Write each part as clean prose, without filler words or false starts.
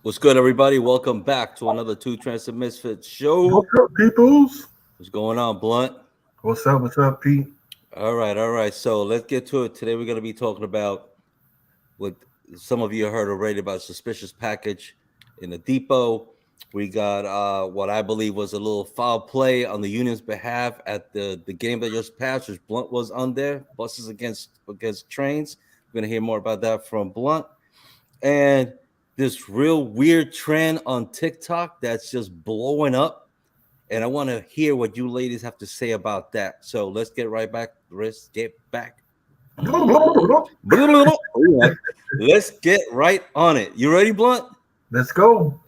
What's good, everybody? Welcome back to another Two Transit Misfits show. What's up, peoples? What's going on, Blunt? What's up? What's up, Pete? All right. So let's get to it. Today we're going to be talking about what some of you heard already about suspicious package in the depot. We got what I believe was a little foul play on the union's behalf at the game that just passed, which Blunt was on there. Buses against trains. We're going to hear more about that from Blunt. And this real weird trend on TikTok that's just blowing up. And I want to hear what you ladies have to say about that. So let's get right back. Let's get back. Let's get right on it. You ready, Blunt? Let's go.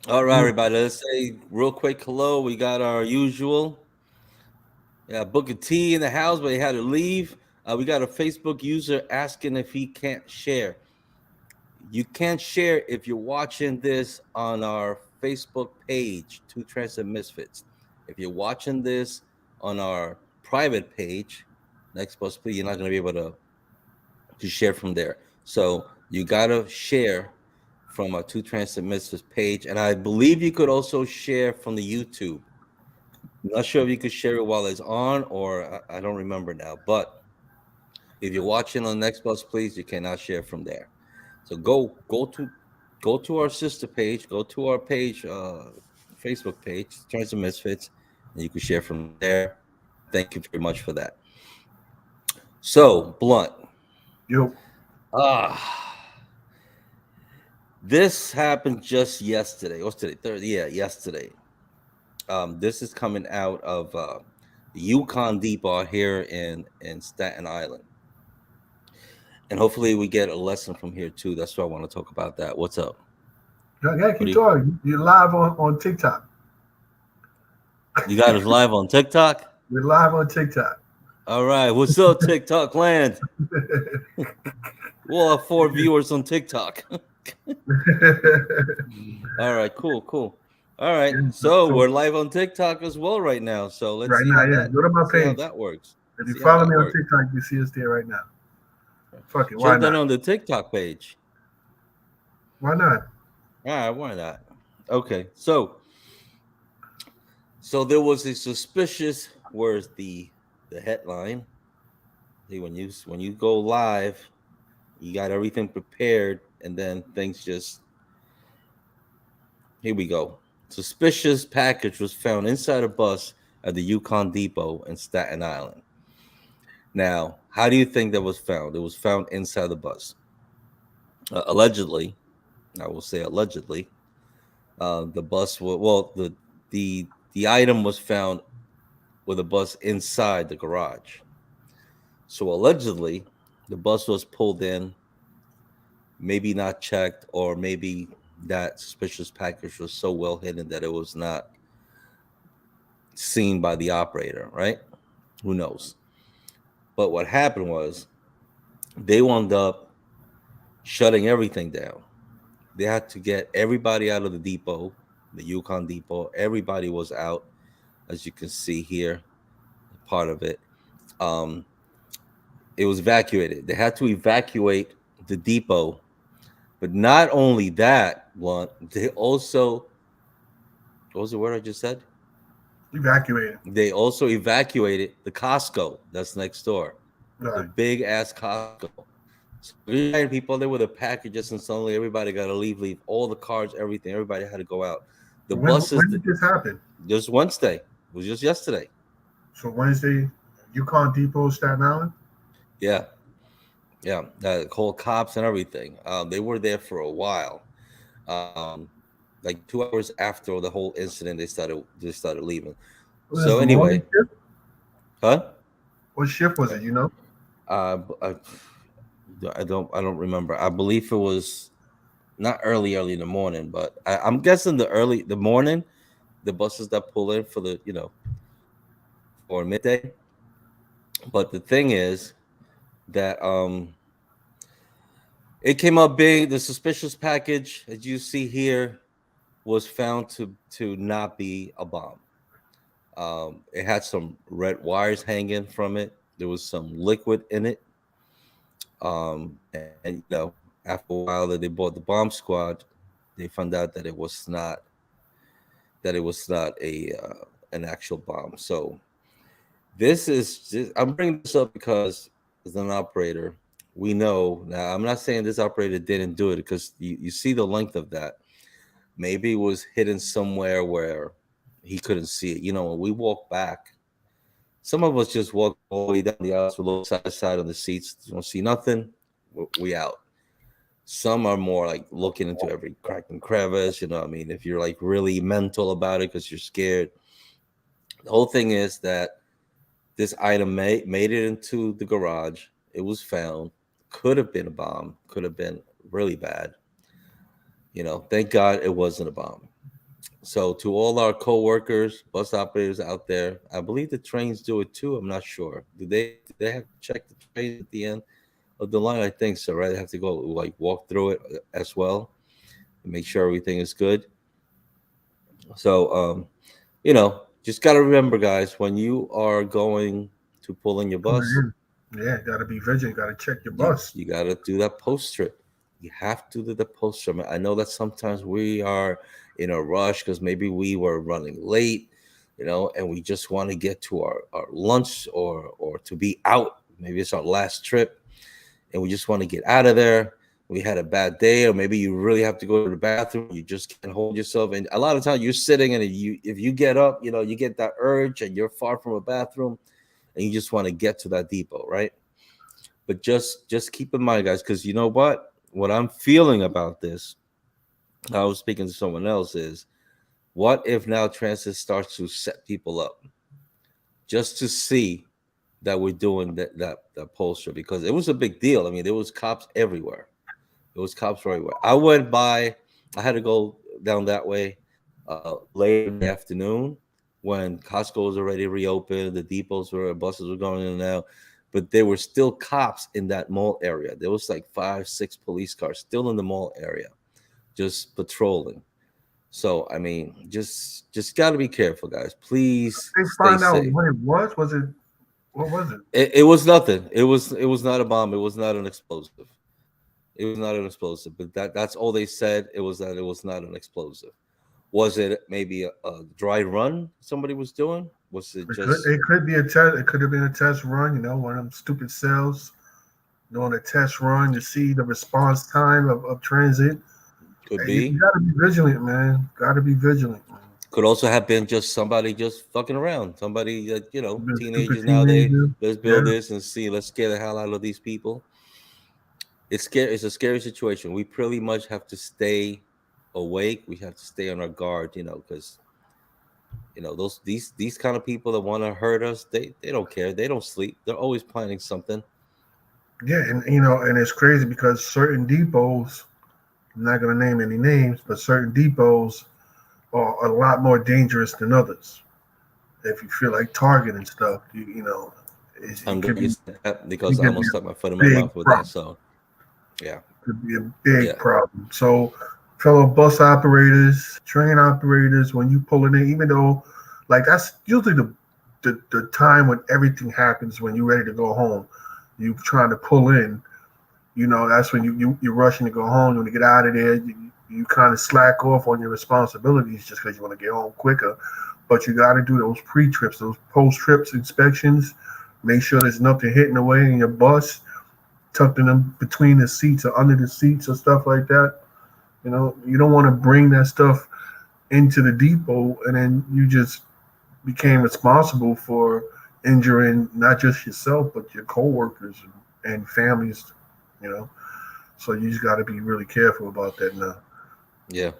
All right, everybody. Let's say real quick hello. We got our usual Booker T in the house, but he had to leave. We got a Facebook user asking if he can't share. You can't share if you're watching this on our Facebook page, Two Transit Misfits. If you're watching this on our private page, Next Bus Please, you're not going to be able to share from there. So you got to share from our Two Transit Misfits page. And I believe you could also share from the YouTube. I'm not sure if you could share it while it's on, or I don't remember now. But if you're watching on Next Bus Please, you cannot share from there. So go to our sister page, go to our page, Facebook page, Transit Misfits, and you can share from there. Thank you very much for that. So, Blunt. Yo. This happened just yesterday. What's today? Thursday? Yeah, yesterday. This is coming out of the Yukon Depot here in Staten Island. And hopefully we get a lesson from here too. That's why I want to talk about that. What's up? Yeah, keep talking. You're live on TikTok. You got us live on TikTok? We're live on TikTok. All right. What's up, TikTok land? We'll have 4 viewers on TikTok. All right, cool. All right, so we're live on TikTok as well right now. So let's see how that, go to my page. How that works. If you follow me on TikTok, you see us there right now. Fuck it, why Check not? that on the TikTok page. Why not? All right, why not? Okay, so there was a suspicious. Where's the headline? See, when you go live, you got everything prepared, and then things just. Here we go. Suspicious package was found inside a bus at the Yukon Depot in Staten Island. Now, how do you think that was found? It was found inside the bus. Allegedly, I will say allegedly, the bus was the item was found with a bus inside the garage. So allegedly, the bus was pulled in, maybe not checked, or maybe that suspicious package was so well hidden that it was not seen by the operator, right? Who knows? But what happened was they wound up shutting everything down. They had to get everybody out of the depot, the Yukon Depot. Everybody was out, as you can see here, part of it. It was evacuated. They had to evacuate the depot. But not only that, they also, what was the word I just said? Evacuated. They also evacuated the Costco that's next door. Right. The big ass Costco. So we had people there with the packages, and suddenly everybody got to leave all the cars, everything. Everybody had to go out. The buses. When did this happen? Just Wednesday. It was just yesterday. So Wednesday, Yukon Depot, Staten Island? Yeah. Called cops and everything. They were there for a while. Like 2 hours after the whole incident, they started leaving. So anyway, huh? What shift was it? You know? I don't remember. I believe it was not early in the morning, but I'm guessing the morning. the buses that pull in for the for midday. But the thing is that it came up big. The suspicious package, as you see here, was found to not be a bomb. It had some red wires hanging from it. There was some liquid in it. And after a while that they bought the bomb squad, they found out that it was not a an actual bomb. So I'm bringing this up because as an operator, we know now. I'm not saying this operator didn't do it because you see the length of that. Maybe it was hidden somewhere where he couldn't see it. When we walk back, some of us just walk all the way down the aisle, we look side to side on the seats, don't see nothing, we out. Some are more like looking into every crack and crevice. I mean, if you're like really mental about it because you're scared. The whole thing is that this item made it into the garage. It was found. Could have been a bomb. Could have been really bad. Thank God it wasn't a bomb. So to all our co-workers, bus operators out there, I believe the trains do it too. I'm not sure. Do they have to check the trains at the end of the line? I think so, right? They have to go like walk through it as well and make sure everything is good. So just got to remember, guys, when you are going to pull in your bus, yeah, got to be vigilant. Got to check your you, bus. you got to do that post trip. You have to do the post trip. I know that sometimes we are in a rush because maybe we were running late, and we just want to get to our lunch or to be out. Maybe it's our last trip and we just want to get out of there. We had a bad day, or maybe you really have to go to the bathroom. You just can't hold yourself. And a lot of times you're sitting and if you get up, you get that urge and you're far from a bathroom and you just want to get to that depot, right? But just keep in mind, guys, because you know what I'm feeling about this, I was speaking to someone else, is what if now transit starts to set people up just to see that we're doing that poster, because it was a big deal. I mean, there was cops everywhere. I went by, I had to go down that way late in the afternoon when Costco was already reopened, the depots buses were going in and out, but there were still cops in that mall area. There was like 5-6 police cars still in the mall area, just patrolling. So I mean, just got to be careful, guys. Please They stay find out safe. what it was. Was it? What was it? It was nothing. It was not a bomb. It was not an explosive. It was not an explosive. But that's all they said. It was that it was not an explosive. Was it maybe a dry run somebody was doing? Was it just? It could be a test. It could have been a test run. One of them stupid cells doing a test run to see the response time of transit. Could You be. got to be vigilant, man. Got to be vigilant. Could also have been just somebody just fucking around. Somebody that Stupid teenagers nowadays. teenager. Let's build this and see. Let's scare the hell out of these people. It's scary. It's a scary situation. We pretty much have to stay awake. We have to stay on our guard. Because these kind of people that want to hurt us, they don't care. They don't sleep. They're always planning something. Yeah, and it's crazy because certain depots, I'm not going to name any names, but certain depots are a lot more dangerous than others. If you feel like Target and stuff, I'm it glad could you be, said that because it I could be almost a stuck my foot in my big mouth with problem. that. So, yeah. Could be a big Yeah. problem. So, fellow bus operators, train operators, when you pull in, even though, like, that's usually the time when everything happens when you're ready to go home. You trying to pull in, that's when you're rushing to go home. You want to get out of there. You kind of slack off on your responsibilities just because you want to get home quicker. But you got to do those pre-trips, those post-trips inspections. Make sure there's nothing hitting away in your bus, tucked in them between the seats or under the seats or stuff like that. You don't want to bring that stuff into the depot and then you just became responsible for injuring not just yourself but your coworkers and families. So you just got to be really careful about that now. Yeah.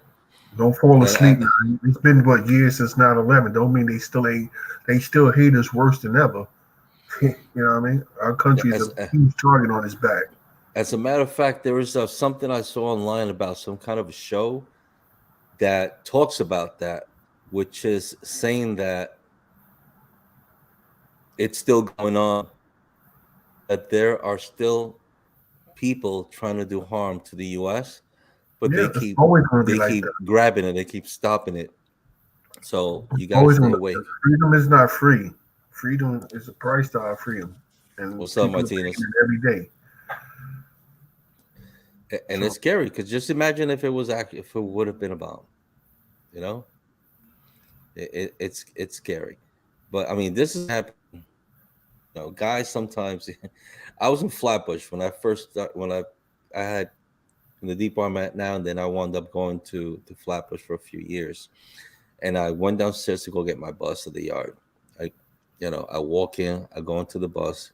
Don't fall asleep. I, It's been years since 9/11. Don't mean they still ain't. They still hate us worse than ever. You know what I mean? Our country is a huge target on its back. as a matter of fact, there was something I saw online about some kind of a show that talks about that. which is saying that it's still going on, that there are still people trying to do harm to the U.S., but Yeah, it's always going to be they like keep that. grabbing it, they keep stopping it. So It's you got to always stay going to. awake. Freedom is not free. Freedom is a price to our freedom, and What's up, people are paying Martinez? it every day. And So it's scary because just imagine if it was actually, if it would have been a bomb, you know, it's scary. But I mean, this is happening. You know, guys sometimes. I was in Flatbush when I first when I had in the deep where I'm at now, and then I wound up going to Flatbush for a few years. And I went downstairs to go get my bus at the yard. I, I walk in, I go into the bus,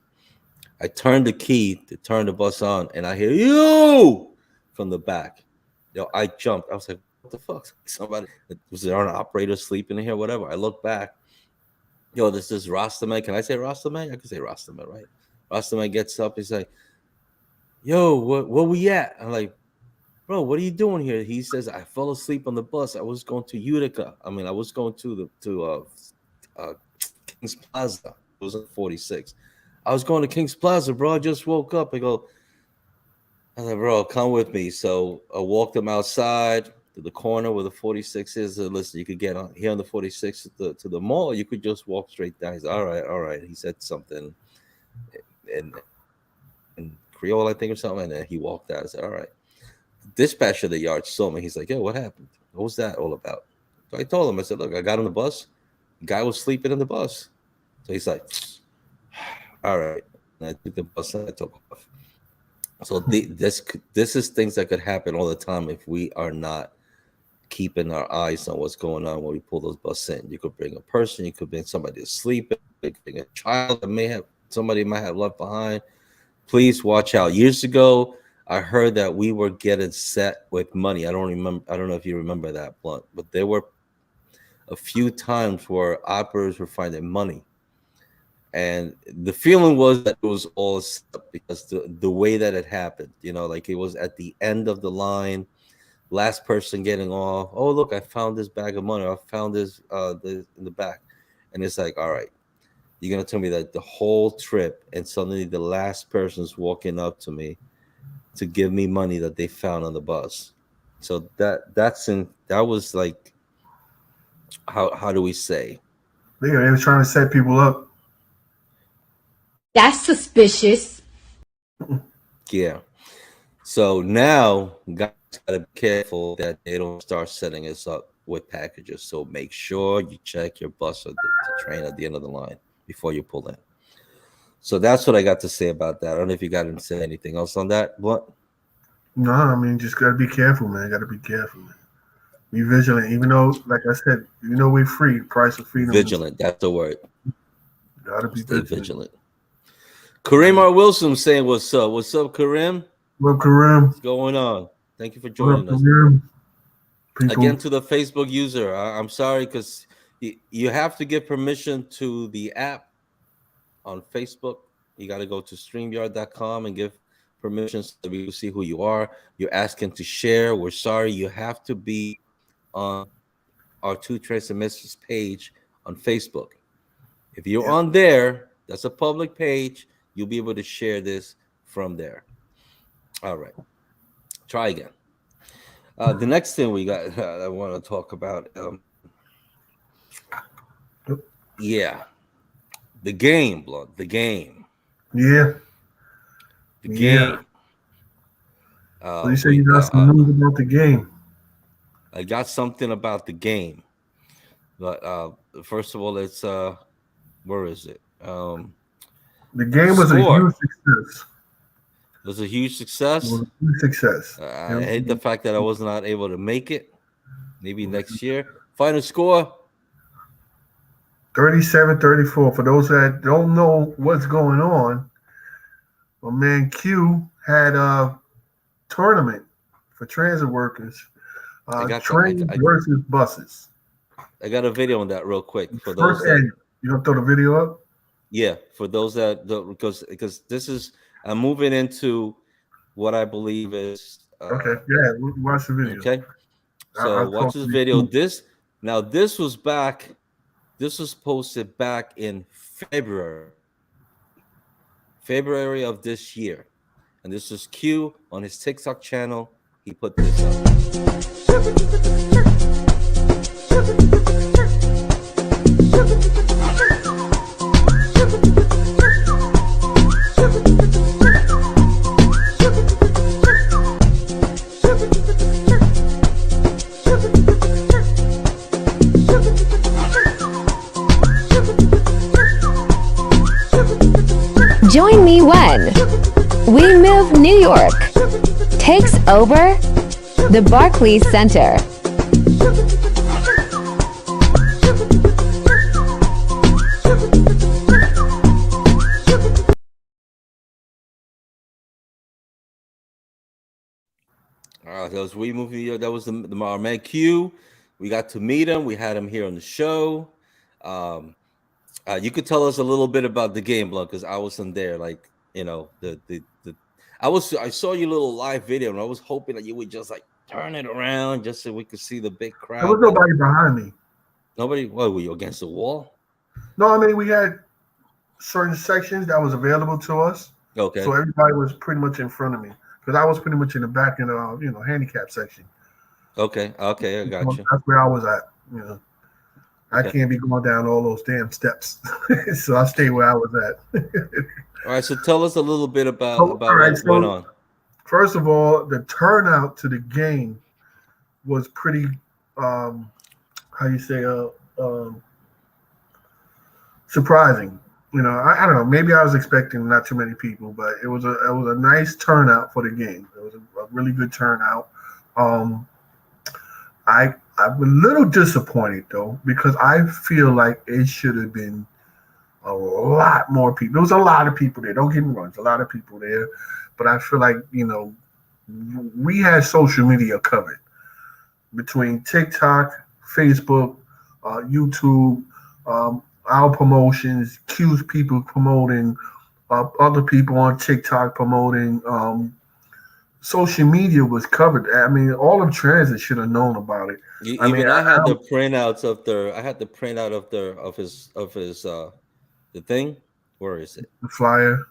I turn the key to turn the bus on, and I hear you from the back. I jumped. I was like, "What the fuck? Somebody was there an operator sleeping in here? Whatever." I look back. This is Rastaman. Can I say Rastaman? I can say Rastaman, right? Rastaman gets up. He's like, "Yo, where we at?" I'm like, "Bro, what are you doing here?" He says, "I fell asleep on the bus. I was going to Utica. I mean, I was going uh Kings Plaza. It was at 46. I was going to Kings Plaza, bro. I just woke up." I was like, "Bro, come with me." So I walked him outside to the corner where the 46 is. Listen, you could get on here on the 46 to the mall. You could just walk straight down. He's all right, all right. He said something in Creole, I think, or something, and then he walked out. I said, "All right." Dispatcher of the yard saw me. He's like, "Yo, what happened? What was that all about?" So I told him, I said, "Look, I got on the bus. The guy was sleeping in the bus." So he's like, "All right." And I took the bus and I took off. So this is things that could happen all the time if we are not keeping our eyes on what's going on when we pull those buses in. You could bring a person, you could bring somebody asleep, you could bring a child that somebody might have left behind. Please watch out. Years ago, I heard that we were getting set with money. I don't remember. I don't know if you remember that, Blunt, but there were a few times where operators were finding money, and the feeling was that it was all set up because the way that it happened, like it was at the end of the line, last person getting off. Oh, look, I found this bag of money. I found this in the back, and it's like, all right, you're gonna tell me that the whole trip, and suddenly the last person's walking up to me to give me money that they found on the bus. So that was like, how do we say? they were trying to set people up. That's suspicious. Yeah. So now guys gotta be careful that they don't start setting us up with packages. So make sure you check your bus or the train at the end of the line before you pull in. So that's what I got to say about that. I don't know if you got to say anything else on that. What? No, I mean, just got to be careful, man. Got to be careful, man. Be vigilant. Even though, like I said, we're free. Price of freedom is. Vigilant. That's the word. Got to be Stay vigilant. vigilant. Kareem R. Wilson saying, "What's up? What's up, Kareem? What up, Kareem? What's going on? Thank you for What up, joining us." Kareem? People. Again, to the Facebook user, I'm sorry because you have to give permission to the app on Facebook. You got to go to StreamYard.com and give permission so that we will see who you are. You're asking to share. We're sorry. You have to be on our Two Trace and Messages page on Facebook. If you're on there, that's a public page. You'll be able to share this from there. All right. Try again. The next thing we got, I want to talk about. Yeah, the game, blood. The game. Yeah. The game. So you say you got some news about the game? I got something about the game, but first of all, it's where is it? The game was a huge success. It was a huge success. It was a huge success. I hate the fact that I was not able to make it. Maybe next year. Final score 37-34. For those that don't know what's going on, my man Q had a tournament for transit workers. Trains versus buses. I got a video on that real quick for those. You gonna throw the video up? Yeah, for those that because this is I'm moving into what I believe is okay. Yeah, watch the video. Okay, so watch this video. Now this was back. This was posted back in February of this year, and this was Q on his TikTok channel. He put this up. Join me when We Move New York takes over the Barclays Center. That was We Move New York. That was our man Q. We got to meet him. We had him here on the show. You could tell us a little bit about the game, Blood, because I wasn't there. Like, you know, I saw your little live video, and I was hoping that you would just like turn it around just so we could see the big crowd. There was nobody behind me. Nobody? What, were you against the wall? No, I mean we had certain sections that was available to us. Okay. So everybody was pretty much in front of me because I was pretty much in the back in the handicap section. Okay, I got you. That's where I was at. You know, I can't be going down all those damn steps, so I stayed where I was at. All right, so tell us a little bit about what went on. First of all, the turnout to the game was pretty. Surprising. You know, I don't know. Maybe I was expecting not too many people, but it was a nice turnout for the game. It was a really good turnout. I'm a little disappointed though because I feel like it should have been a lot more people. There was a lot of people there. Don't get me wrong, there's a lot of people there, but I feel like we had social media covered between TikTok, Facebook, YouTube, our promotions, Q's people promoting, other people on TikTok promoting. Social media was covered. I mean, all of transit should have known about it. I had the printouts of his the thing. Where is it? The flyer.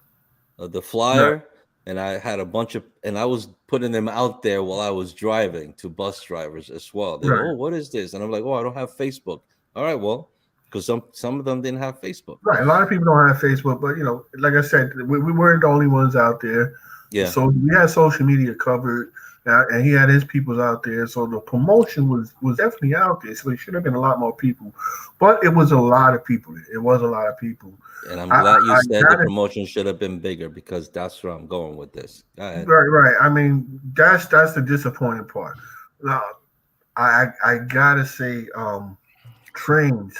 The flyer. Yeah. And I had a bunch of, and I was putting them out there while I was driving to bus drivers as well. They're like, oh, what is this? And I'm like, oh, I don't have Facebook. All right, well, because some of them didn't have Facebook. Right, a lot of people don't have Facebook, but like I said, we weren't the only ones out there. Yeah. So we had social media covered, and he had his peoples out there. So the promotion was definitely out there. So it should have been a lot more people, but it was a lot of people. It was a lot of people. And I'm glad you said the promotion should have been bigger because that's where I'm going with this. Go ahead. Right. I mean, that's the disappointing part. Now, I gotta say, trains.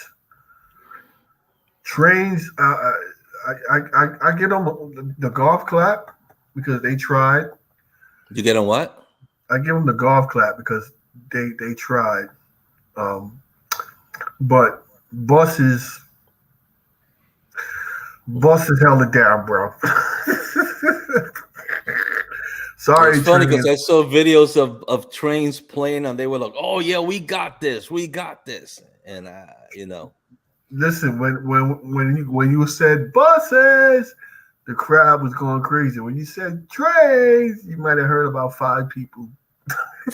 I get them the golf clap because they tried. You get them what? I give them the golf clap because they tried. But buses held it down, bro. Sorry. It's funny because I saw videos of trains playing and they were like, oh yeah, we got this. And listen, when you said buses, the crowd was going crazy. When you said trains, you might have heard about 5 people.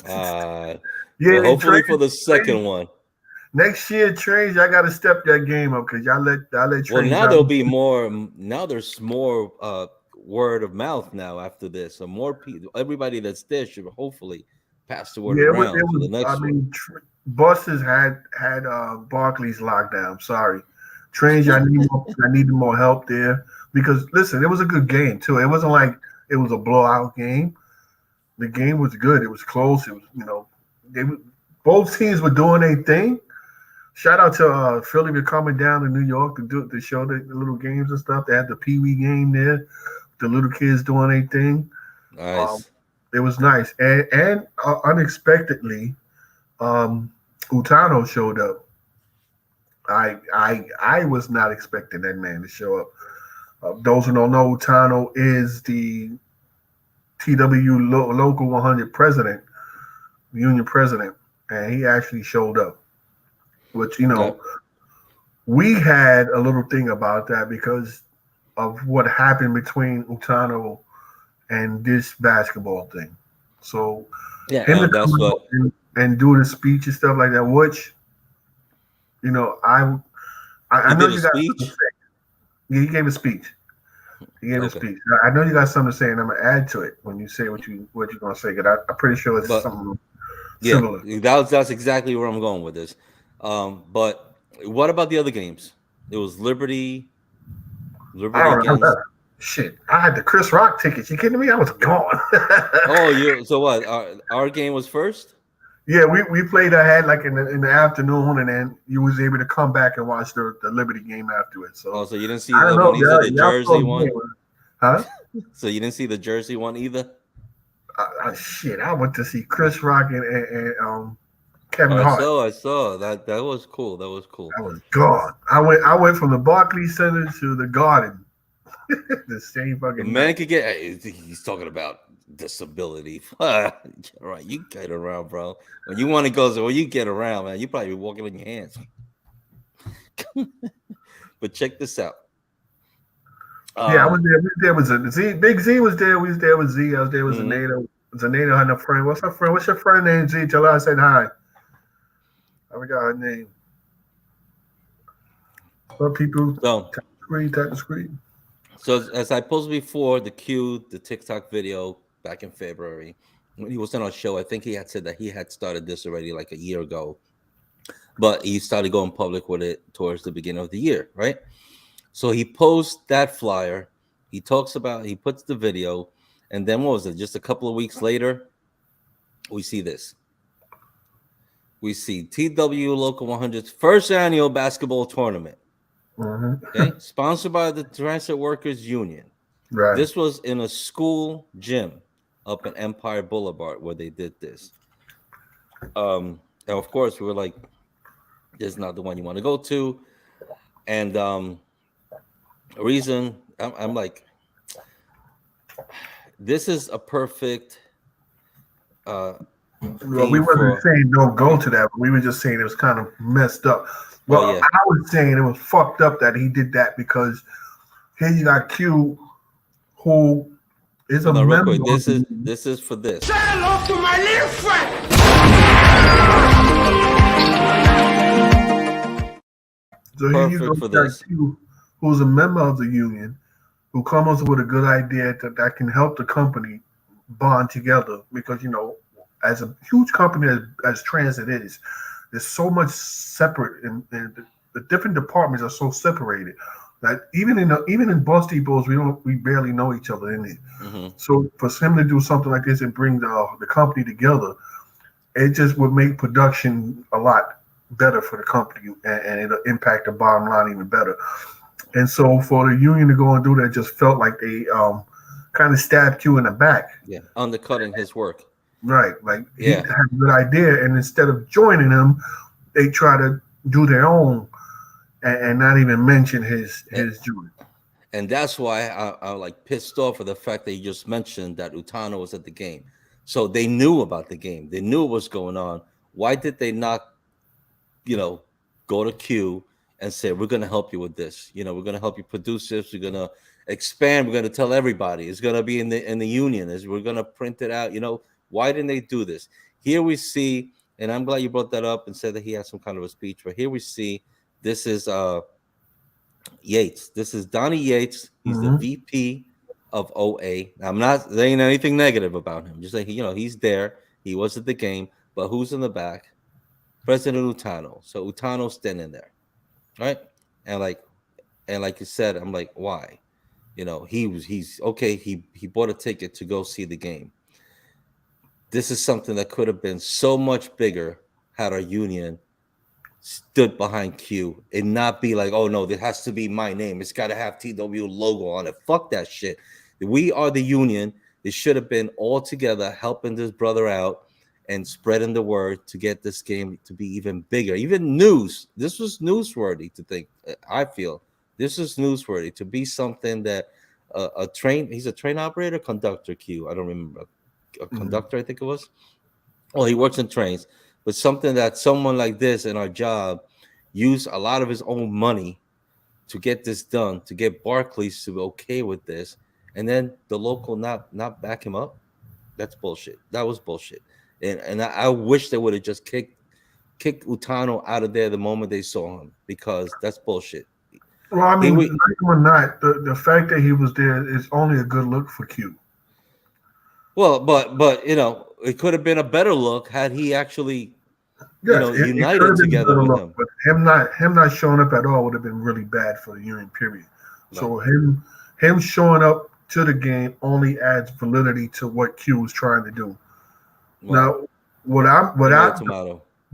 Yeah, well, hopefully for the second one. Next year, trains, I got to step that game up because y'all let trains. Well, now there'll be more. Now there's more word of mouth now after this. So more people, everybody that's there should hopefully pass the word around to the next one. Buses had Barclays locked down. Sorry, trains. I need more help there because listen, it was a good game too. It wasn't like it was a blowout game. The game was good. It was close. It was both teams were doing their thing. Shout out to Philly for coming down to New York to show the little games and stuff. They had the Pee Wee game there. The little kids doing their thing. Nice. It was nice and unexpectedly, Utano showed up. I was not expecting that man to show up. Those who don't know, Utano is the TW Local 100 president, union president, and he actually showed up. which we had a little thing about that because of what happened between Utano and this basketball thing. So Yeah, him to that's come what. out and do the speech and stuff like that, which I He know did a you got something to speech. say. Yeah, he gave a speech. He gave a Okay, speech. I know you got something to say, and I'm gonna add to it when you say what you're gonna say. Because I'm pretty sure it's but something yeah, similar. that's exactly where I'm going with this. But what about the other games? It was I Liberty don't know. against. Shit, I had the Chris Rock tickets. You kidding me? I was gone. Oh, you. So what? Our game was first. Yeah, we played ahead like in the afternoon, and then you was able to come back and watch the Liberty game after it. Oh, So so you didn't see I don't the know. when he said the Y'all Jersey saw the one. game, huh? So you didn't see the Jersey one either. Shit, I went to see Chris Rock and Kevin I Hart. saw. I saw that. That was cool. That was cool. I was gone. I went from the Barclays Center to the Garden the same The fucking man night. could get. He's talking about disability. All right, you get around, bro. When you want to go, so when you get around, man, you probably be walking on your hands. But check this out. Yeah, I was there. We there was a Z. Big Z was there. We was there with Z. I was there with Mhm. Zaneta. Zaneta had a friend. What's her friend? What's your friend name? Z. Tell her I said hi. I forgot her name. But people So, tap the screen. so as I posted before, the TikTok video back in February, when he was on our show, I think he had said that he had started this already like a year ago, but he started going public with it towards the beginning of the year, right? So he posts that flyer. He puts the video, and then what was it? Just a couple of weeks later, we see this. We see TW Local 100's first annual basketball tournament. Okay, sponsored by the Transit Workers Union. Right. This was in a school gym up in Empire Boulevard where they did this. And of course, we were like, "This is not the one you want to go to." And reason I'm like, this is a perfect Well, we theme wasn't for. saying don't go to that, but we were just saying it was kind of messed up. Well, Oh yeah, I was saying it was fucked up that he did that because here you got Q, who is a hold on, real member quick. of the This is for this. Say hello to my little friend. So here you Perfect go, for you got this. Q, who's a member of the union, who comes up with a good idea that can help the company bond together because as a huge company as transit is, there's so much separate and the different departments are so separated that even in bus depots we barely know each other in it. Mhm. So for him to do something like this and bring the company together, it just would make production a lot better for the company and it'll impact the bottom line even better. And so for the union to go and do that just felt like they kind of stabbed Q in the back. Yeah, undercutting his work. Right. Like he Yeah. had a good idea, and instead of joining him, they try to do their own and not even mention his joint. And that's why I'm like pissed off with the fact that you just mentioned that Utano was at the game. So they knew about the game. They knew what was going on. Why did they not, go to Q and say, we're going to help you with this. We're going to help you produce this. We're going to expand. We're going to tell everybody. It's going to be in the union. We're going to print it out. Why didn't they do this? Here we see, and I'm glad you brought that up and said that he had some kind of a speech. But here we see, this is Yates. This is Donnie Yates. He's the VP of OA. I'm not saying anything negative about him. Just like he's there. He was at the game. But who's in the back? President Utano. So Utano's standing there, right? And like you said, I'm like, why? He's okay. He bought a ticket to go see the game. This is something that could have been so much bigger had our union stood behind Q and not be like, oh no, this has to be my name. It's got to have TW logo on it. Fuck that shit. We are the union. It should have been all together helping this brother out and spreading the word to get this game to be even bigger. Even news. This was newsworthy to think. I feel this is newsworthy to be something that he's a train operator, conductor, Q. I don't remember. A conductor, I think it was. Well, he works in trains. But something that someone like this in our job use a lot of his own money to get this done, to get Barclays to be okay with this, and then the local not back him up. That's bullshit. That was bullshit. And I wish they would have just kicked Utano out of there the moment they saw him, because that's bullshit. Well, I mean, like or not, the fact that he was there is only a good look for Q. Well, but it could have been a better look had he actually united together with him. But him not showing up at all would have been really bad for the Union, period. Right. So him showing up to the game only adds validity to what Q was trying to do. Well, now,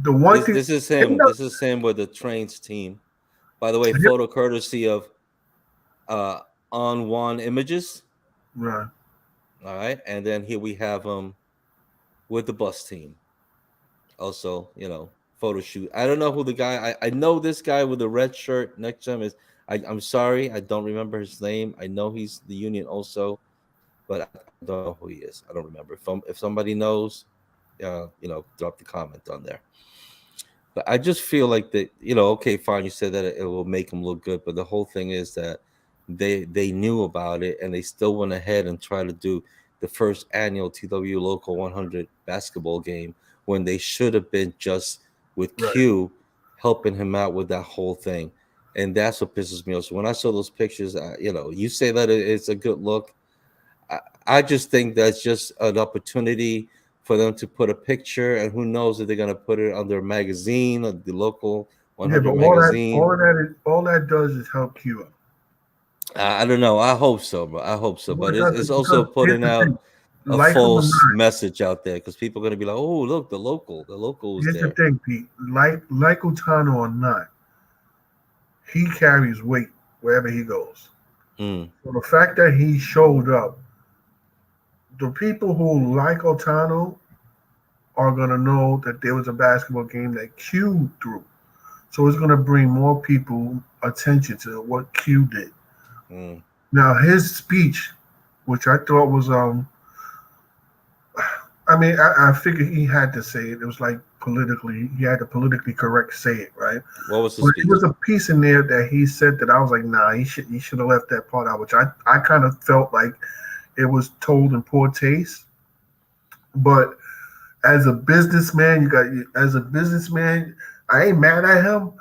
this is him. This is him with the Trains team. By the way, photo courtesy of On One Images. Right. All right, and then here we have him with the bus team. Also, photo shoot. I don't know who the guy. I know this guy with the red shirt next to him is. I'm sorry, I don't remember his name. I know he's the Union also, but I don't know who he is. I don't remember. If somebody knows, drop the comment on there. But I just feel like that. Okay, fine. You said that it will make him look good, but the whole thing is that they knew about it and they still went ahead and tried to do the first annual TW Local 100 basketball game when they should have been just with Q helping him out with that whole thing. And that's what pisses me off. So when I saw those pictures, you say that it's a good look. I just think that's just an opportunity for them to put a picture, and who knows if they're going to put it on their magazine or the local 100 magazine. All that does is help Q. I don't know. I hope so, bro. I hope so. But it's also putting out a false message out there, because people are going to be like, "Oh, look, the local is there." Here's the thing, Pete. Like Utano or not, he carries weight wherever he goes. So the fact that he showed up, the people who like Otano are going to know that there was a basketball game that Q threw. So it's going to bring more people attention to what Q did. Now, his speech, which I thought was, I figured he had to say it. It was like he had to politically correct say it, right? What was the speech? There was a piece in there that he said that I was like, nah, he should have left that part out, which I kind of felt like it was told in poor taste. But as a businessman, I ain't mad at him,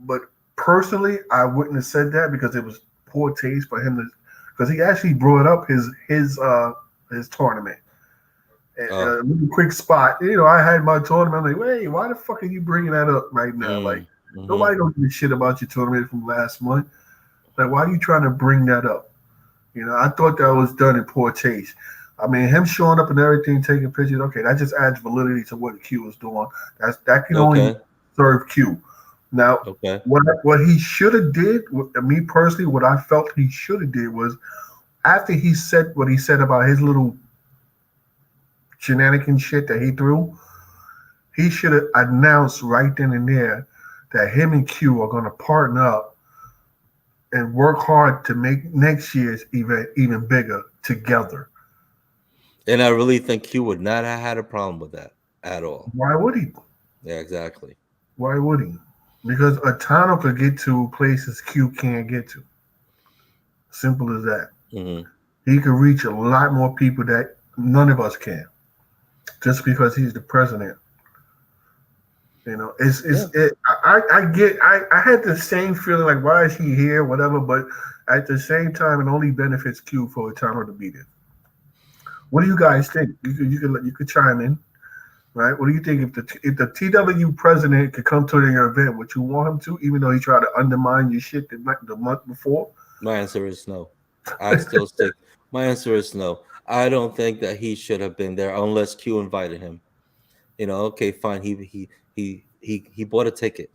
but personally, I wouldn't have said that because it was poor taste for him because he actually brought up his tournament. And a little quick spot. I had my tournament. I'm like, wait, why the fuck are you bringing that up right now? Nobody don't give a shit about your tournament from last month. Like, why are you trying to bring that up? I thought that was done in poor taste. I mean, him showing up and everything, taking pictures, okay, that just adds validity to what Q was doing. That can only serve Q. Now, what he should have did, me personally, what I felt he should have did was after he said what he said about his little shenanigan shit that he threw, he should have announced right then and there that him and Q are going to partner up and work hard to make next year's event even bigger together. And I really think Q would not have had a problem with that at all. Why would he? Yeah, exactly. Why would he? Because Atano could get to places Q can't get to. Simple as that. He could reach a lot more people that none of us can. Just because he's the president. I had the same feeling like, why is he here, whatever, but at the same time, it only benefits Q for Etano to be there. What do you guys think? You could chime in, right? What do you think if the TW president could come to your event? Would you want him to, even though he tried to undermine your shit the month before? My answer is no. I still stick. My answer is no. I don't think that he should have been there unless Q invited him. Okay, fine. He bought a ticket.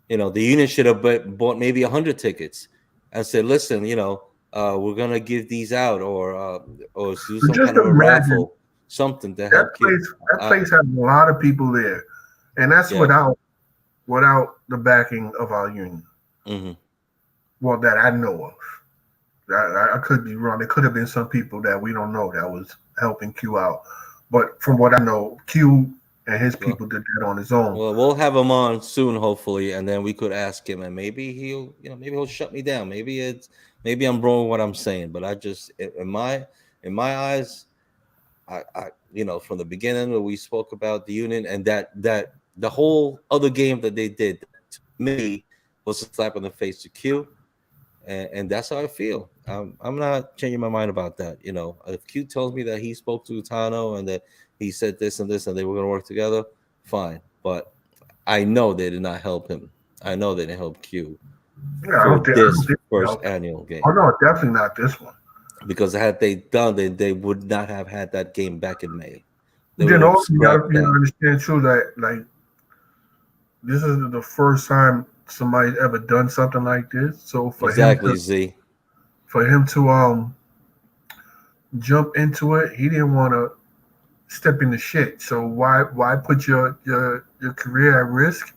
The union should have bought maybe 100 tickets and said, listen, we're gonna give these out or do some kind of a raffle, something to help Q. That place has a lot of people there, and that's without the backing of our union. Well, that I know of. I could be wrong. There could have been some people that we don't know that was helping Q out. But from what I know, Q and his people did that on his own. Well, we'll have him on soon, hopefully, and then we could ask him, and maybe he'll shut me down. Maybe I'm wrong with what I'm saying, but I just in my eyes, I from the beginning when we spoke about the union and that the whole other game that they did to me was a slap in the face to Q, and that's how I feel. I'm not changing my mind about that. If Q tells me that he spoke to Tano and that he said this and this and they were going to work together, fine. But I know they did not help him. I know they didn't help Q for this first annual game. Oh no, definitely not this one. Because had they done, they would not have had that game back in May. Then also you gotta understand too that like this is the first time somebody's ever done something like this. So for him to jump into it, he didn't want to step in the shit. So why put your career at risk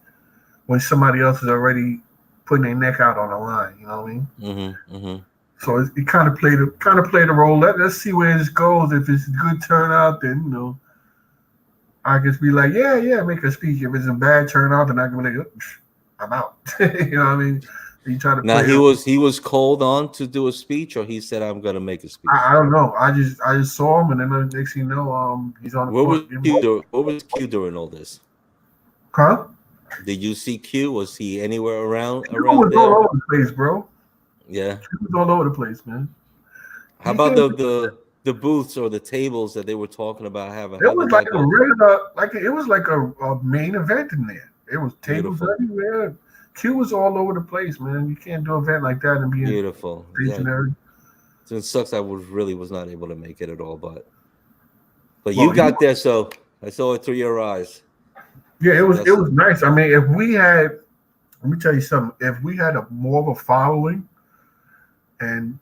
when somebody else is already putting their neck out on the line? You know what I mean? Mm-hmm, mm-hmm. So it kind of played a role. Let's see where this goes. If it's a good turnout, then I just be like, yeah, make a speech. If it's a bad turnout, then I can be like, I'm out. You know what I mean? He tried to. Now he was called on to do a speech, or he said, "I'm going to make a speech." I don't know. I just saw him, and then the next thing you know, he's on the court. What was Q during all this? Huh? Did you see Q? Was he anywhere around? Q was all over the place, bro. Yeah, Q was all over the place, man. How about the booths or the tables that they were talking about having? It was like a regular, it was like a main event in there. It was tables everywhere. Q was all over the place, man. You can't do an event like that and be beautiful. Stationary. So it sucks. I was not able to make it at all, but you got there, so I saw it through your eyes. Yeah, it was nice. I mean, let me tell you something. If we had more of a following, and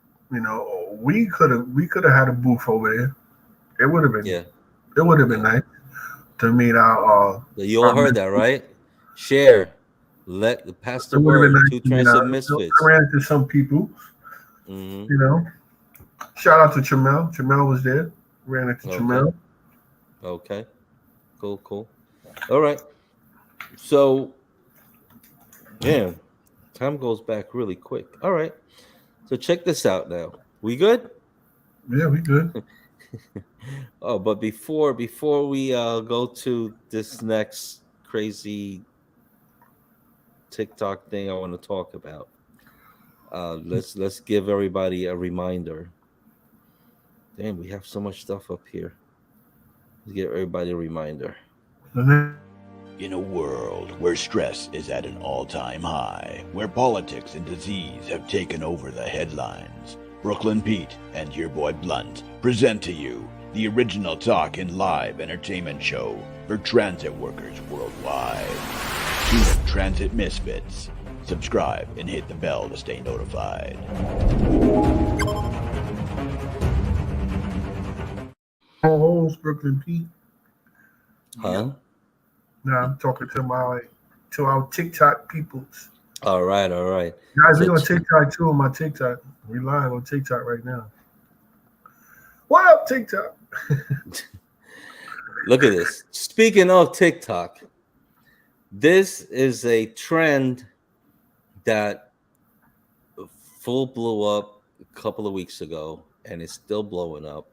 we could have had a booth over there. It would have been It would have been nice to meet our. You all heard that, right? Share. Pass the word. Nice Two Transit Misfits. I ran into some people. Mm-hmm. Shout out to Chamel. Chamel was there. Ran into Chamel. Okay. Cool. All right. So, time goes back really quick. All right. So check this out now. We good? Yeah, we good. Oh, but before we go to this next crazy TikTok thing I want to talk about, let's give everybody a reminder. Damn, we have so much stuff up here. Let's give everybody a reminder. In a world where stress is at an all-time high, where politics and disease have taken over the headlines, Brooklyn Pete and your boy Blunt present to you the original talk and live entertainment show for transit workers worldwide. Team Transit Misfits. Subscribe and hit the bell to stay notified. Host Brooklyn Pete. Huh? Now I'm talking to our TikTok peoples. All right. Guys, we on TikTok too on my TikTok. We live on TikTok right now. What up, TikTok? Look at this. Speaking of TikTok, this is a trend that full blew up a couple of weeks ago, and it's still blowing up.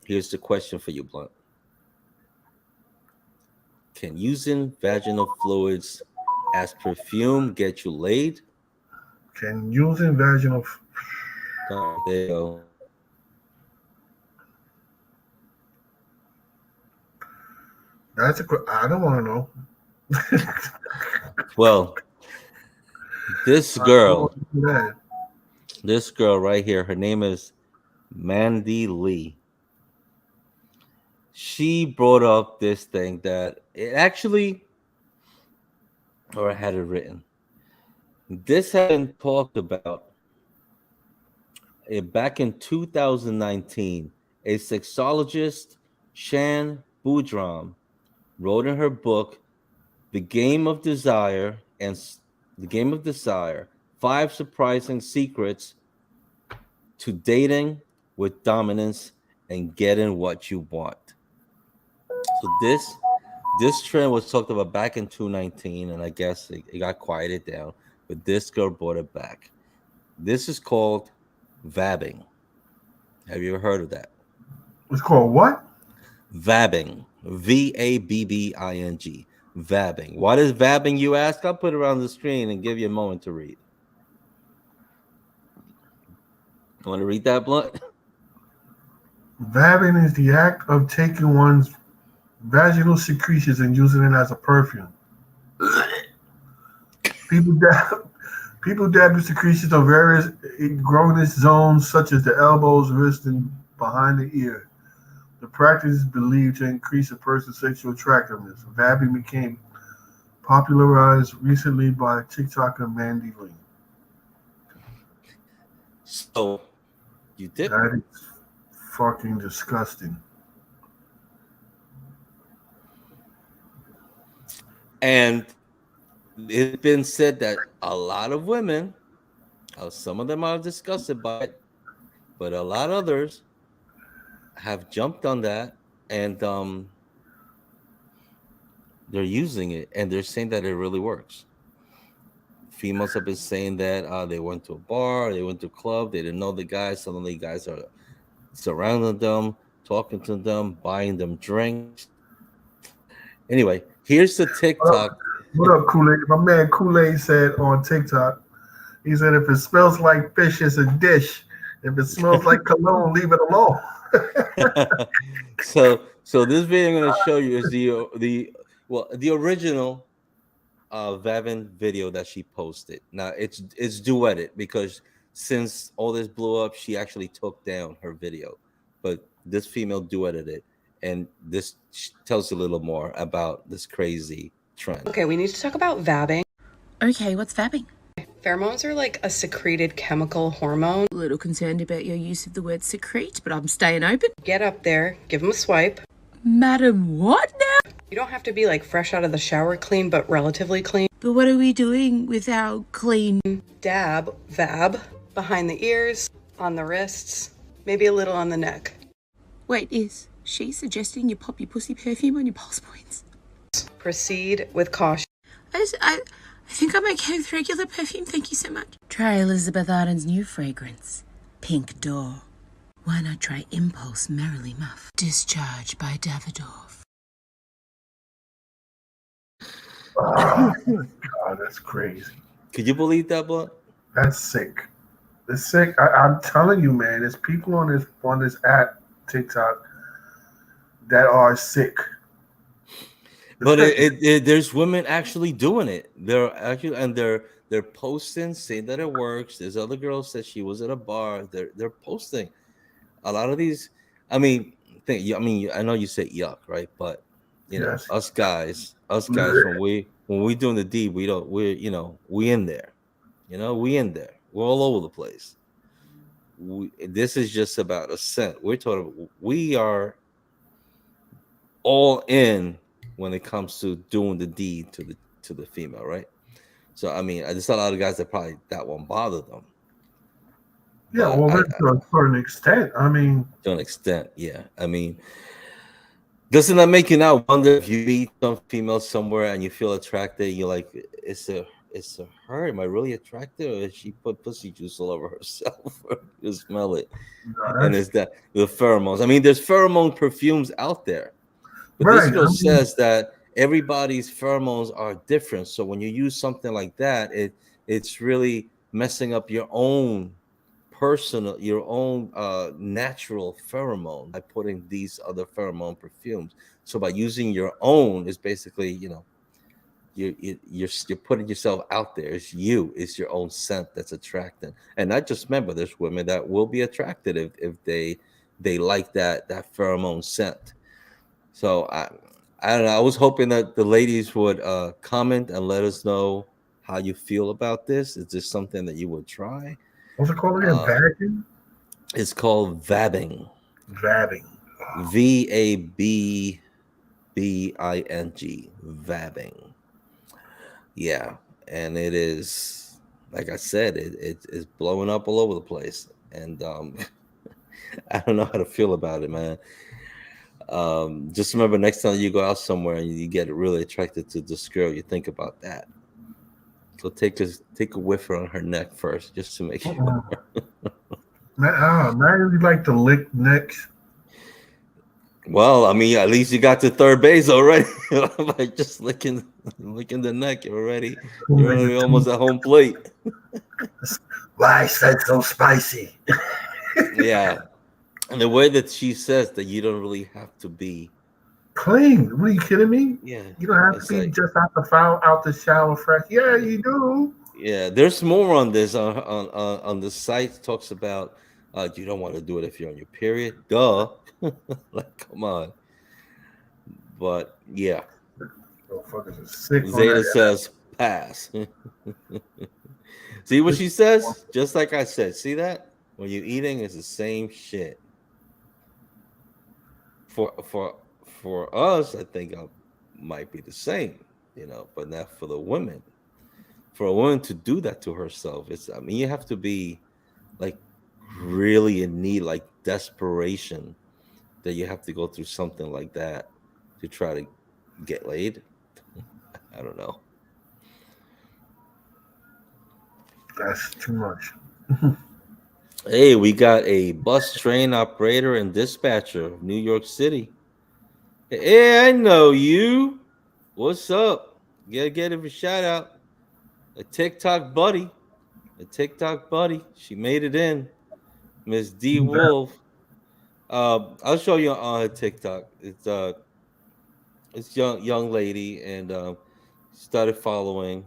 Here's the question for you, Blunt. Can using vaginal fluids as perfume get you laid? Can using vaginal... There you go. I don't want to know. Well, this girl right here, her name is Mandy Lee. She brought up this thing that it actually, or I had it written. This had been talked about back in 2019. A sexologist, Shan Boudram, wrote in her book, The Game of Desire, 5 Surprising Secrets to Dating with Dominance and Getting What You Want. So this trend was talked about back in 2019, and I guess it got quieted down. But this girl brought it back. This is called vabbing. Have you ever heard of that? It's called what? Vabbing. Vabbing. Vabbing. What is vabbing, you ask? I'll put it on the screen and give you a moment to read. Want to read that, Blunt? Vabbing is the act of taking one's vaginal secretions and using it as a perfume. People dab the secretions on various groinous zones such as the elbows, wrists, and behind the ear. The practice is believed to increase a person's sexual attractiveness. Vabbing became popularized recently by TikToker Mandy Lee. So you did. That is fucking disgusting. And it's been said that a lot of women, some of them are disgusted by it, but a lot of others have jumped on that, and they're using it, and they're saying that it really works. Females have been saying that they went to a bar, they went to a club, they didn't know the guys. Suddenly, guys are surrounding them, talking to them, buying them drinks. Anyway, here's the TikTok. What up, Kool-Aid? My man Kool-Aid said on TikTok, he said, if it smells like fish, it's a dish. If it smells like cologne, leave it alone. So this video I'm going to show you is the original Vavin video that she posted. Now it's duetted because since all this blew up, she actually took down her video, but this female duetted it, and this tells you a little more about this crazy trend. Okay, we need to talk about vabbing. Okay, what's vabbing? Pheromones are like a secreted chemical hormone. A little concerned about your use of the word secrete, but I'm staying open. Get up there, give them a swipe. Madam, what now? You don't have to be like fresh out of the shower clean, but relatively clean. But what are we doing with our clean? Dab, vab, behind the ears, on the wrists, maybe a little on the neck. Wait, is she suggesting you pop your pussy perfume on your pulse points? Proceed with caution. I think I'm okay with regular perfume, thank you so much. Try Elizabeth Arden's new fragrance, Pink Door. Why not try Impulse Merrily Muff, Discharge by Davidoff. Oh, God, that's crazy. Could you believe that, Blunt? That's sick. It's sick. I'm telling you, man. There's people on this app TikTok that are sick. But there's women actually doing it. They're posting, saying that it works. There's other girls that she was at a bar. They're posting. A lot of these. I mean, I know you say yuck, right? But Yes. us guys, when we doing the deed, we in there. We in there. We're all over the place. This is just about a scent. We are all in when it comes to doing the deed to the female, right? So I mean, there's a lot of guys that probably that won't bother them. Yeah, well, to a certain extent. I mean, to an extent, yeah. I mean, doesn't that make you now wonder if you meet some female somewhere and you feel attracted? You're like, it's a her. Am I really attracted, or is she put pussy juice all over herself? You smell it, and it's that the pheromones. I mean, there's pheromone perfumes out there. But this girl says that everybody's pheromones are different. So when you use something like that, it's really messing up your own personal, your own natural pheromone by putting these other pheromone perfumes. So by using your own, is basically, you're putting yourself out there. It's your own scent that's attracting. And I just remember there's women that will be attracted if they like that pheromone scent. So I don't know. I was hoping that the ladies would comment and let us know how you feel about this. Is this something that you would try? What's it called again? Vabbing? It's called vabbing. Vabbing. Vabbing. Vabbing. Yeah, and it is, like I said, it's blowing up all over the place, and I don't know how to feel about it, man. Just remember, next time you go out somewhere and you get really attracted to this girl, you think about that. So take a whiffer on her neck first, just to make sure. Man, you like to lick necks. Well, I mean, at least you got to third base already. By just licking the neck, you're already almost at home plate. Why is that so spicy? Yeah, and the way that she says that you don't really have to be Clean. What, are you kidding me? Yeah, You don't have it's to be like, just out the shower fresh. Yeah, you do. yeah. There's more on this on the site. Talks about you don't want to do it if you're on your period. Duh. Like, come on. But yeah, Motherfuckers are sick on Zeta that. says pass. See what she says? Just like I said. See that? When you're eating, it's the same shit. For us, I think might be the same, but not for the women. For a woman to do that to herself, I mean, you have to be like really in need, like desperation, that you have to go through something like that to try to get laid. I don't know. That's too much. Hey, we got a bus train operator and dispatcher of New York City. Hey, I know you. What's up? Gotta get him a shout out. A TikTok buddy. She made it in. Miss D Wolf. I'll show you on her TikTok. It's young lady, and started following,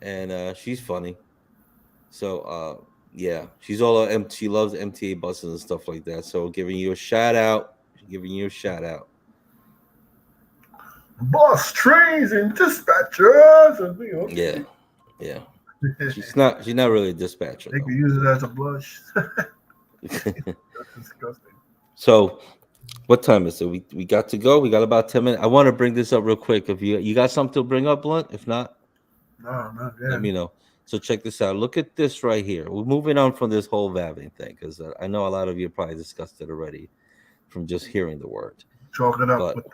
and she's funny. So yeah, she's all she loves MTA buses and stuff like that. So giving you a shout out. Bus trains and dispatchers. Yeah. She's not really a dispatcher. They can use it as a blush. That's disgusting. So, what time is it? We got to go. We got about 10 minutes. I want to bring this up real quick. If you got something to bring up, Blunt. If not, No, let me know. So check this out. Look at this right here. We're moving on from this whole vabbing thing because I know a lot of you are probably disgusted already from just hearing the word. Chalk it up with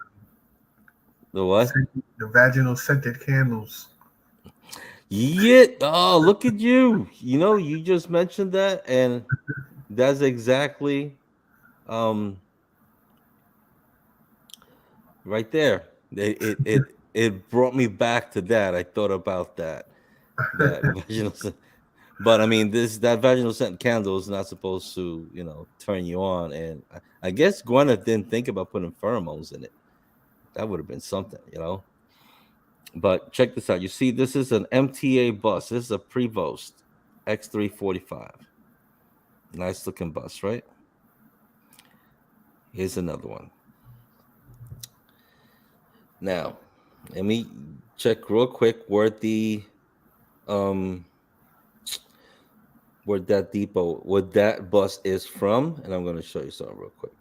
the what? The vaginal scented candles. Yeah. Oh, look at you. You just mentioned that, and that's exactly right there. It brought me back to that. I thought about that vaginal scent. But I mean, that vaginal scent candle is not supposed to, turn you on. And I guess Gwyneth didn't think about putting pheromones in it. That would have been something, But check this out. You see, this is an MTA bus. This is a Prevost X345. Nice looking bus, right? Here's another one. Now, let me check real quick where that bus is from, and I'm going to show you something real quick.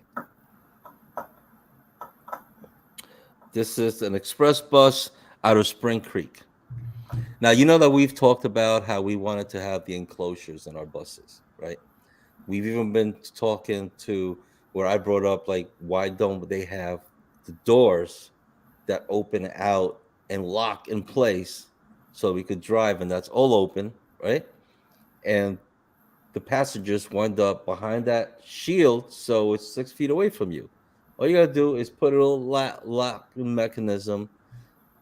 This is an express bus out of Spring Creek. Now, you know that we've talked about how we wanted to have the enclosures in our buses, right? We've even been talking to where I brought up, like, why don't they have the doors that open out and lock in place so we could drive, and that's all open, right? And the passengers wind up behind that shield, so it's 6 feet away from you. All you gotta do is put a little lock mechanism.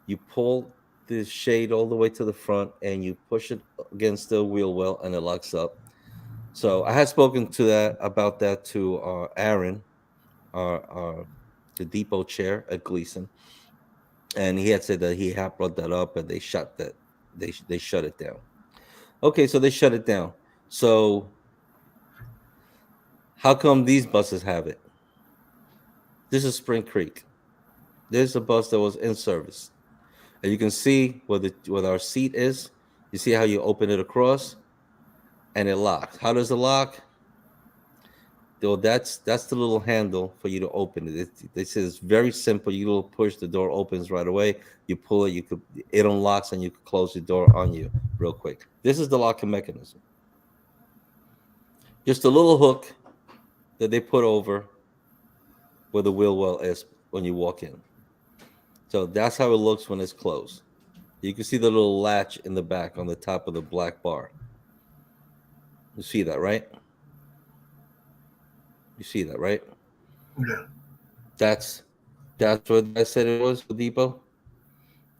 You pull the shade all the way to the front, and you push it against the wheel well, and it locks up. So I had spoken about that to Aaron, the depot chair at Gleason, and he had said that he had brought that up, and they shut it down. Okay, so they shut it down. So how come these buses have it? This is Spring Creek. There's a bus that was in service, and you can see where our seat is. You see how you open it across, and it locks. How does it lock? Though that's the little handle for you to open it. They say it's very simple. You will push, the door opens right away. You pull it, it unlocks, and you can close the door on you real quick. This is the locking mechanism. Just a little hook that they put over where the wheel well is when you walk in. So that's how it looks when it's closed. You can see the little latch in the back on the top of the black bar. You see that, right? You see that, right? Yeah. That's what I said it was, Depot.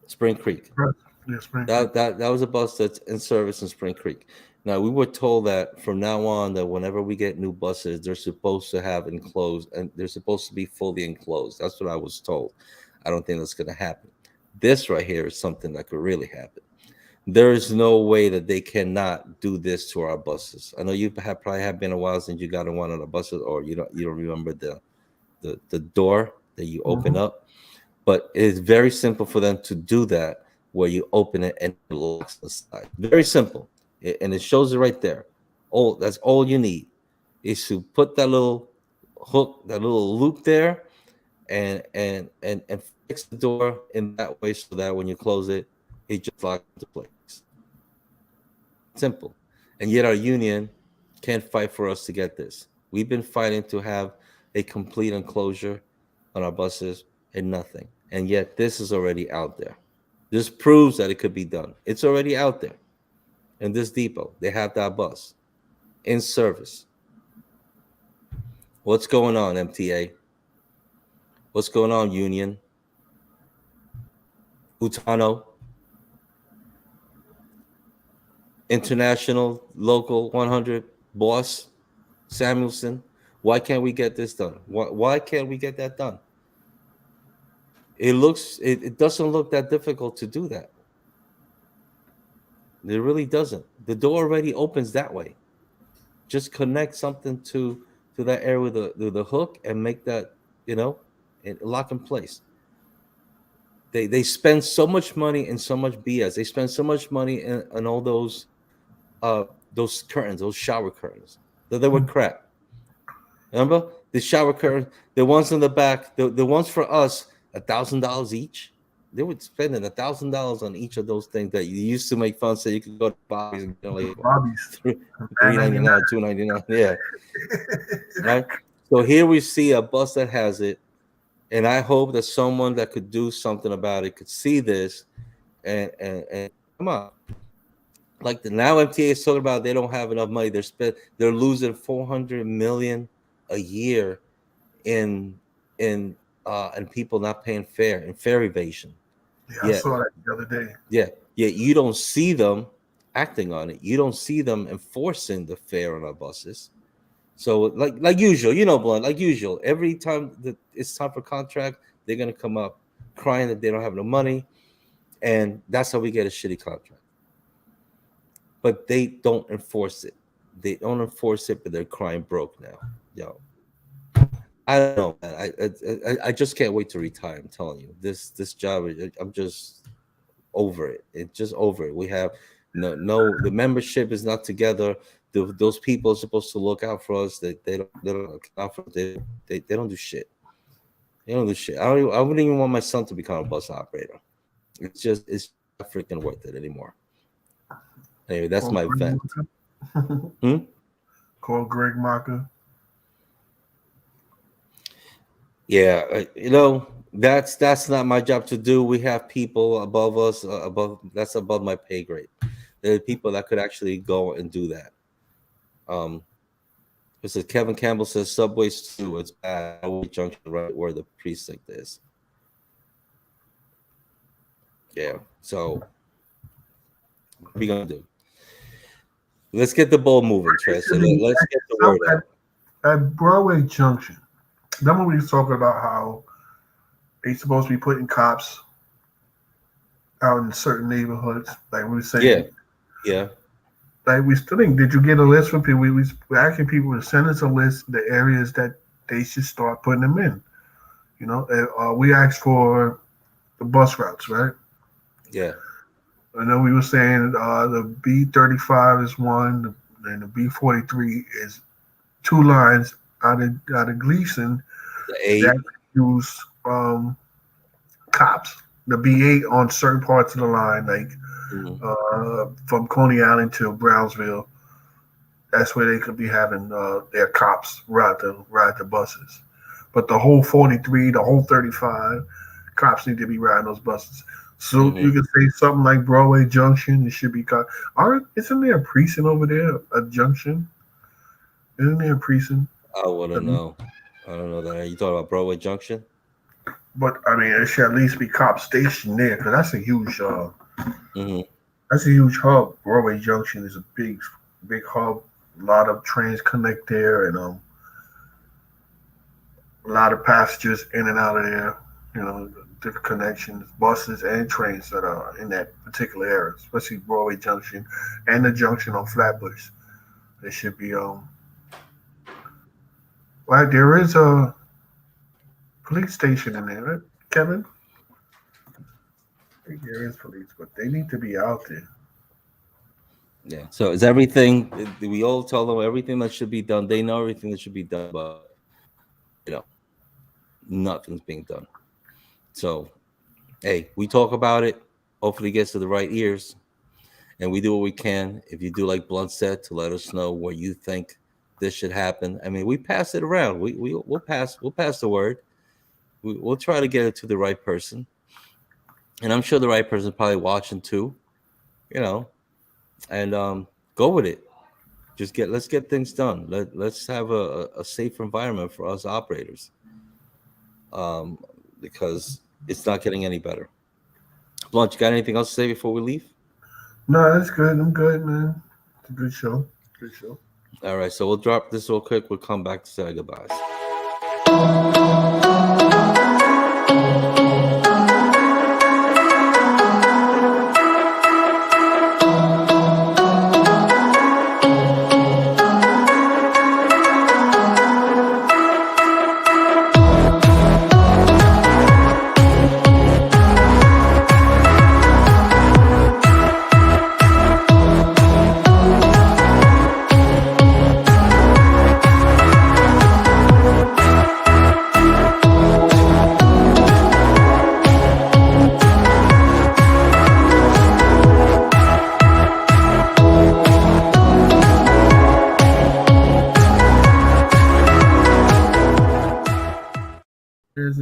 Spring Creek. Right. Yeah, Spring That Creek. that was a bus that's in service in Spring Creek. Now we were told that from now on that whenever we get new buses, they're supposed to have enclosed and they're supposed to be fully enclosed. That's what I was told. I don't think that's going to happen. This right here is something that could really happen. There is no way that they cannot do this to our buses. I know you probably have been a while since you got on one of the buses, or you don't remember the door that you open up. But it's very simple for them to do that, where you open it and it locks inside. Very simple, and it shows it right there. Oh, that's all you need is to put that little hook, that little loop there, and fix the door in that way so that when you close it, it just locks into place. Simple. And yet our union can't fight for us to get this. We've been fighting to have a complete enclosure on our buses and nothing. And yet this is already out there. This proves that it could be done. It's already out there. In this depot, they have that bus in service. What's going on, MTA? What's going on, Union? Utano? International, local 100, boss, Samuelson. Why can't we get this done? Why can't we get that done? It doesn't look that difficult to do that. It really doesn't. The door already opens that way. Just connect something to that area with the hook and make that, and lock in place. They spend so much money and so much BS. They spend so much money on all those curtains, those shower curtains. They were crap. Remember the shower curtain, the ones in the back, the ones for us, $1,000 each. They were spending $1,000 on each of those things that you used to make fun. So you could go to Bobby's and get like Bobby's. $3.99, $2.99. Yeah. Right. So here we see a bus that has it, and I hope that someone that could do something about it could see this and come on. Like now MTA is talking about they don't have enough money. They're losing $400 million a year in people not paying fare and fare evasion. Yeah, I saw that the other day. Yeah, you don't see them acting on it. You don't see them enforcing the fare on our buses. So like usual, Blunt, like usual. Every time that it's time for contract, they're gonna come up crying that they don't have no money, and that's how we get a shitty contract. But they don't enforce it. They don't enforce it, but they're crying broke now. Yo, I don't know, man. I just can't wait to retire. I'm telling you, this job, I'm just over it. It's just over it. We have no. The membership is not together. Those people are supposed to look out for us. They don't look out for us. They don't do shit. They don't do shit. I wouldn't even want my son to become a bus operator. It's not freaking worth it anymore. Anyway, that's my vent. Call Greg Maka. Yeah, that's not my job to do. We have people above us, that's above my pay grade. There are people that could actually go and do that. This is Kevin Campbell says subways too. It's bad. Junction, right where the precinct is. Yeah. So what are we gonna do? Let's get the ball moving, Trey. So let's get the word out. At Broadway Junction, then when we was talking about how they supposed to be putting cops out in certain neighborhoods, like we were saying. Yeah. Like we still think, did you get a list from people? We were asking people to send us a list of the areas that they should start putting them in. We asked for the bus routes, right? Yeah. I know we were saying the B35 is one, and the B43 is two lines out of Gleason that use cops. The B8 on certain parts of the line, like from Coney Island to Brownsville, that's where they could be having their cops ride the buses. But the whole 43, the whole 35, cops need to be riding those buses. So you can say something like Broadway Junction. It should be caught. Isn't there a precinct over there? A junction? Isn't there a precinct? I wouldn't know. I don't know that. You talking about Broadway Junction? But I mean, it should at least be cop stationed there because that's a huge. Mm-hmm. That's a huge hub. Broadway Junction is a big hub. A lot of trains connect there, and a lot of passengers in and out of there. You know, different connections, buses and trains that are in that particular area, especially Broadway Junction and the junction on Flatbush. There should be well, there is a police station in there, right, Kevin? I think there is police, but they need to be out there. Yeah. So is everything? We all tell them everything that should be done. They know everything that should be done, but nothing's being done. So, hey, we talk about it. Hopefully, it gets to the right ears, and we do what we can. If you do, like Blunt said, to let us know where you think this should happen. I mean, we pass it around. We'll pass the word. We'll try to get it to the right person, and I'm sure the right person is probably watching too. And go with it. Let's get things done. Let's have a safe environment for us operators. Because it's not getting any better. Blunt, you got anything else to say before we leave? No, that's good. I'm good, man. It's a good show. Good show. All right, so we'll drop this real quick. We'll come back to say goodbyes.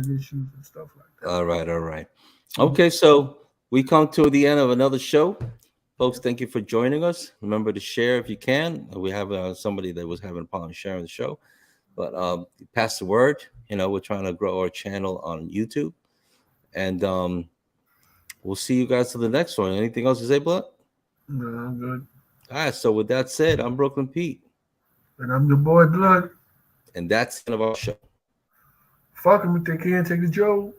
Issues and stuff like that. All right. Okay, so we come to the end of another show. Folks, thank you for joining us. Remember to share if you can. We have somebody that was having a problem sharing the show. But pass the word. We're trying to grow our channel on YouTube. And we'll see you guys to the next one. Anything else to say, Blunt? No, I'm good. All right, so with that said, I'm Brooklyn Pete. And I'm your boy Blood. And that's the end of our show. Fuck them if they can't take the joke.